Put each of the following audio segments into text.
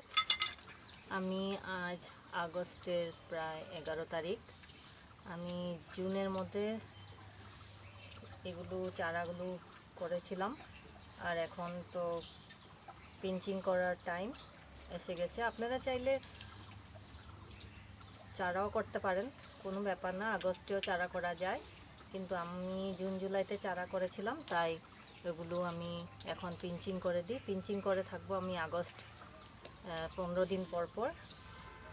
Viewers, আমি আজ আগস্টের প্রায় 11 তারিখ। আমি জুনের মধ্যে এগুলো চারাগুলো করেছিলাম, আর এখন তো পিঞ্চিং করার টাইম এসে গেছে। আপনারা চাইলে চারাও করতে পারেন, কোনো ব্যাপার না, আগস্টেও চারা করা যায়, কিন্তু আমি জুন জুলাইতে চারা করেছিলাম, তাই এগুলো আমি এখন পিঞ্চিং করে দিই। পিঞ্চিং করে থাকবো আমি আগস্ট 15 দিন পর পর,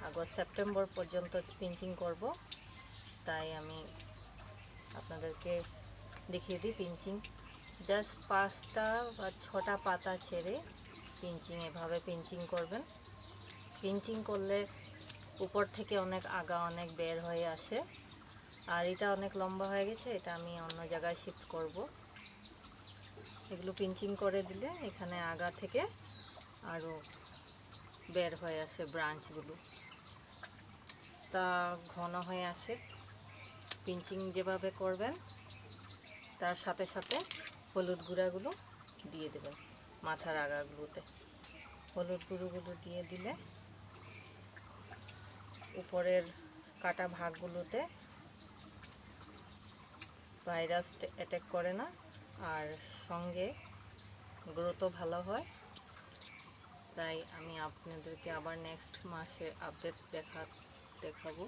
আগস্ট সেপ্টেম্বর পর্যন্ত পিঞ্চিং করব। তাই আমি আপনাদেরকে দেখিয়ে দিই পিঞ্চিং। জাস্ট 5টা বা 6টা পাতা ছেড়ে পিঞ্চিং, এভাবে পিঞ্চিং করবেন। পিঞ্চিং করলে উপর থেকে অনেক আগা অনেক বের হয়ে আসে, আর এটা অনেক লম্বা হয়ে গেছে, এটা আমি অন্য জায়গায় শিফট করব। এগুলো পিঞ্চিং করে দিলে এখানে আগা থেকে আরও বের হয়ে আসে ব্রাঞ্চগুলো, তা ঘন হয়ে আসে। পিঞ্চিং যেভাবে করবেন তার সাথে সাথে হলুদ গুঁড়াগুলো দিয়ে দেবেন মাথার আগাগুলোতে। হলুদ গুঁড়োগুলো দিয়ে দিলে উপরের কাটা ভাগগুলোতে ভাইরাস অ্যাটাক করে না, আর সঙ্গে গ্রোথও ভালো হয়। তাই আমি আপনাদেরকে আবার নেক্সট মাসে আপডেট দেখাবো।